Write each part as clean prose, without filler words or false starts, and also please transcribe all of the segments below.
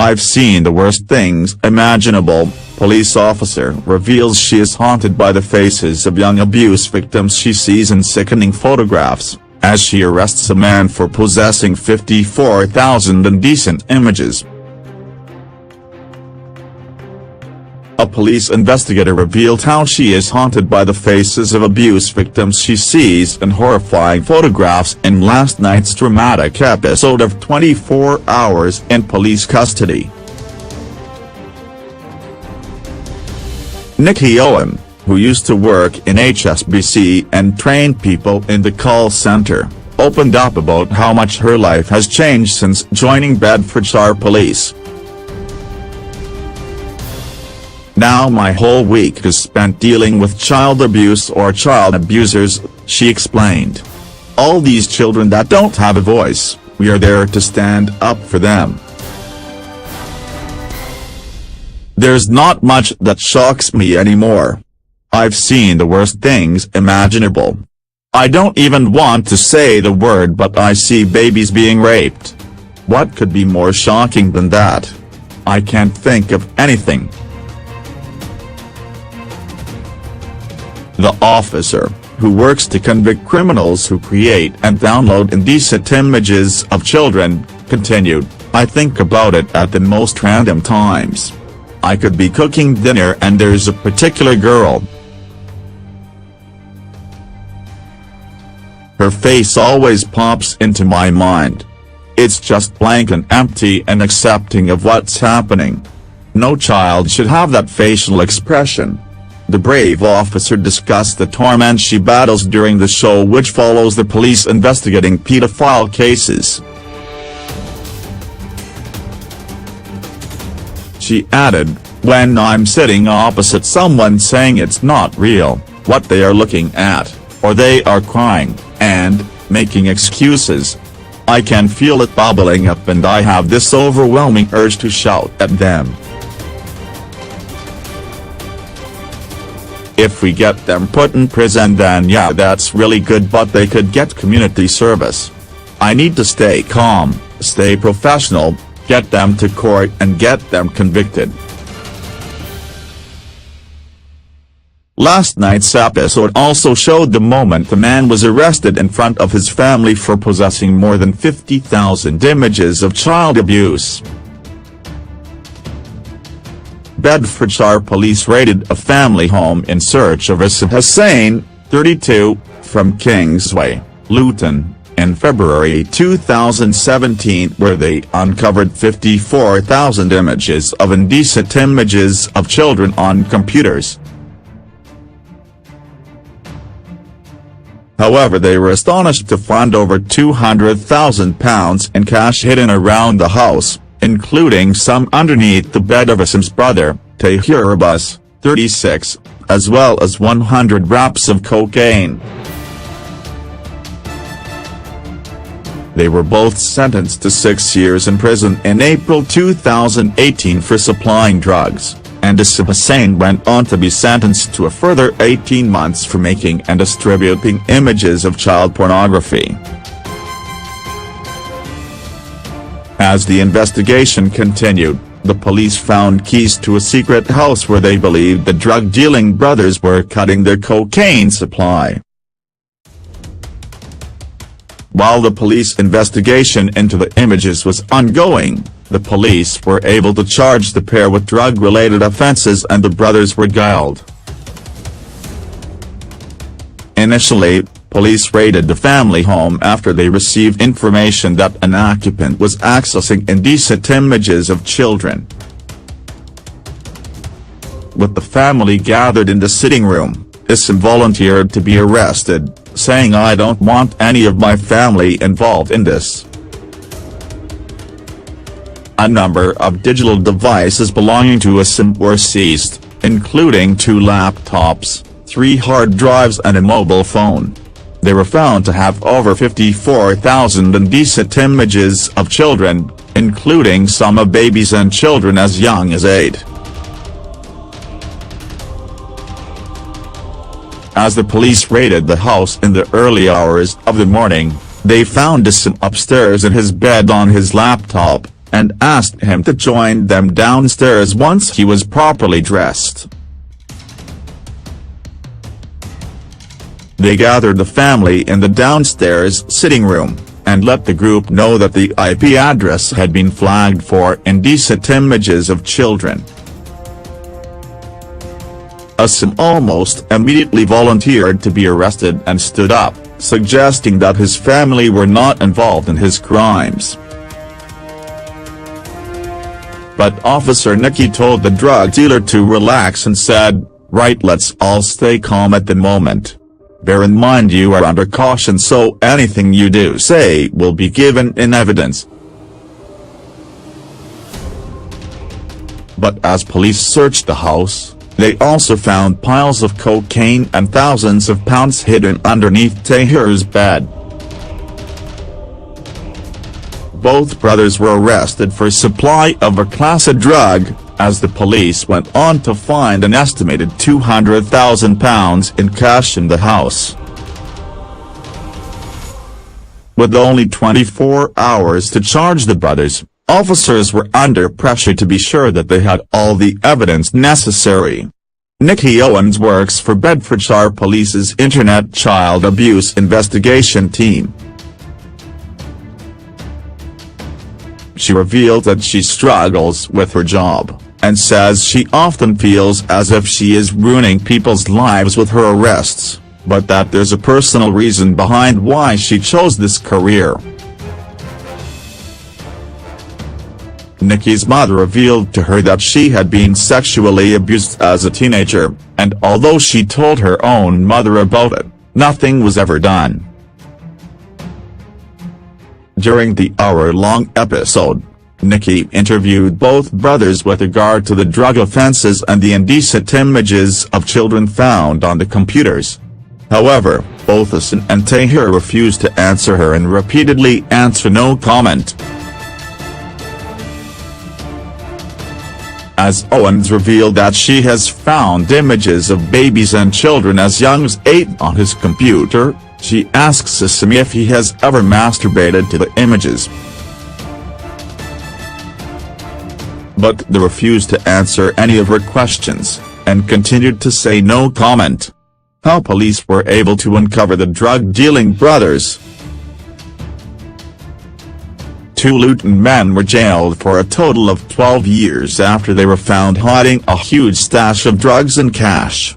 I've seen the worst things imaginable. Police officer reveals she is haunted by the faces of young abuse victims she sees in sickening photographs, as she arrests a man for possessing 54,000 indecent images. A police investigator revealed how she is haunted by the faces of abuse victims she sees in horrifying photographs in last night's dramatic episode of 24 Hours in Police Custody. Nicky Owen, who used to work in HSBC and train people in the call center, opened up about how much her life has changed since joining Bedfordshire Police. "Now my whole week is spent dealing with child abuse or child abusers," she explained. "All these children that don't have a voice, we are there to stand up for them. There's not much that shocks me anymore. I've seen the worst things imaginable. I don't even want to say the word, but I see babies being raped. What could be more shocking than that? I can't think of anything." The officer, who works to convict criminals who create and download indecent images of children, continued, "I think about it at the most random times. I could be cooking dinner and there's a particular girl. Her face always pops into my mind. It's just blank and empty and accepting of what's happening. No child should have that facial expression." The brave officer discussed the torment she battles during the show, which follows the police investigating pedophile cases. She added, "When I'm sitting opposite someone saying it's not real, what they are looking at, or they are crying, and making excuses, I can feel it bubbling up and I have this overwhelming urge to shout at them. If we get them put in prison, then yeah, that's really good, but they could get community service. I need to stay calm, stay professional, get them to court and get them convicted." Last night's episode also showed the moment the man was arrested in front of his family for possessing more than 50,000 images of child abuse. Bedfordshire Police raided a family home in search of Asim Hussain, 32, from Kingsway, Luton, in February 2017, where they uncovered 54,000 images of indecent images of children on computers. However, they were astonished to find over £200,000 in cash hidden around the house, including some underneath the bed of Asim's brother, Tahir Abbas, 36, as well as 100 wraps of cocaine. They were both sentenced to 6 years in prison in April 2018 for supplying drugs, and Asim Hussain went on to be sentenced to a further 18 months for making and distributing images of child pornography. As the investigation continued, the police found keys to a secret house where they believed the drug-dealing brothers were cutting their cocaine supply. While the police investigation into the images was ongoing, the police were able to charge the pair with drug-related offenses and the brothers were jailed. Initially, police raided the family home after they received information that an occupant was accessing indecent images of children. With the family gathered in the sitting room, Asim volunteered to be arrested, saying, "I don't want any of my family involved in this." A number of digital devices belonging to Asim were seized, including 2 laptops, 3 hard drives and a mobile phone. They were found to have over 54,000 indecent images of children, including some of babies and children as young as 8. As the police raided the house in the early hours of the morning, they found Asim upstairs in his bed on his laptop, and asked him to join them downstairs once he was properly dressed. They gathered the family in the downstairs sitting room, and let the group know that the IP address had been flagged for indecent images of children. Asim almost immediately volunteered to be arrested and stood up, suggesting that his family were not involved in his crimes. But Officer Nicky told the drug dealer to relax and said, "Right, let's all stay calm at the moment. Bear in mind you are under caution, so anything you do say will be given in evidence." But as police searched the house, they also found piles of cocaine and thousands of pounds hidden underneath Tahir's bed. Both brothers were arrested for supply of a class A drug, as the police went on to find an estimated £200,000 in cash in the house. With only 24 hours to charge the brothers, officers were under pressure to be sure that they had all the evidence necessary. Nicky Owen works for Bedfordshire Police's Internet Child Abuse Investigation Team. She revealed that she struggles with her job, and says she often feels as if she is ruining people's lives with her arrests, but that there's a personal reason behind why she chose this career. Nicky's mother revealed to her that she had been sexually abused as a teenager, and although she told her own mother about it, nothing was ever done. During the hour-long episode, Nicky interviewed both brothers with regard to the drug offences and the indecent images of children found on the computers. However, both Asim and Tahir refused to answer her and repeatedly answered no comment. As Owens revealed that she has found images of babies and children as young as 8 on his computer, she asks Asim if he has ever masturbated to the images. But they refused to answer any of her questions, and continued to say no comment. How police were able to uncover the drug-dealing brothers. 2 Luton men were jailed for a total of 12 years after they were found hiding a huge stash of drugs and cash.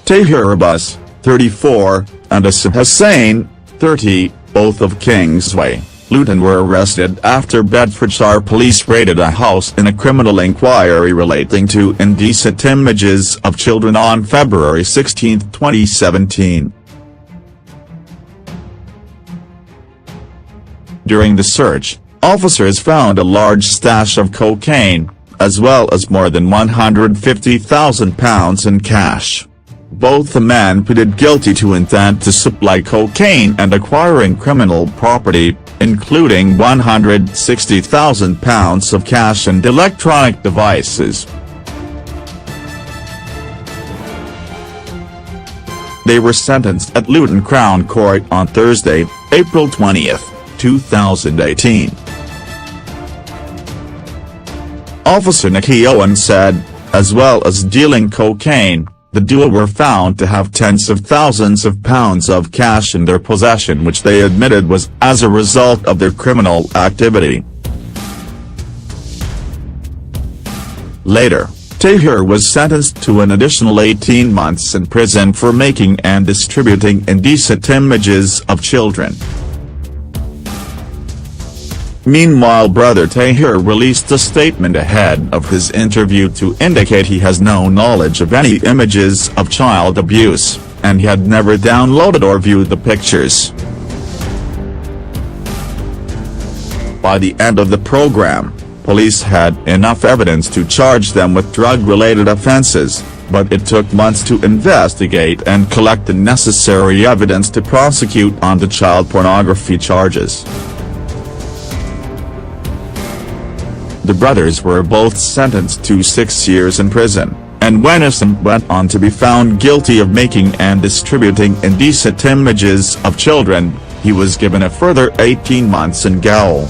Tahir Abbas, 34, and Asim Hussain, 30, both of Kingsway, Luton, were arrested after Bedfordshire police raided a house in a criminal inquiry relating to indecent images of children on February 16, 2017. During the search, officers found a large stash of cocaine, as well as more than £150,000 in cash. Both the men pleaded guilty to intent to supply cocaine and acquiring criminal property, including £160,000 of cash and electronic devices. They were sentenced at Luton Crown Court on Thursday, April 20, 2018. Officer Nicky Owen said, as well as dealing cocaine, the duo were found to have tens of thousands of pounds of cash in their possession, which they admitted was as a result of their criminal activity. Later, Tahir was sentenced to an additional 18 months in prison for making and distributing indecent images of children. Meanwhile, brother Tahir released a statement ahead of his interview to indicate he has no knowledge of any images of child abuse, and he had never downloaded or viewed the pictures. By the end of the program, police had enough evidence to charge them with drug-related offences, but it took months to investigate and collect the necessary evidence to prosecute on the child pornography charges. The brothers were both sentenced to 6 years in prison, and when Asim went on to be found guilty of making and distributing indecent images of children, He was given a further 18 months in gaol.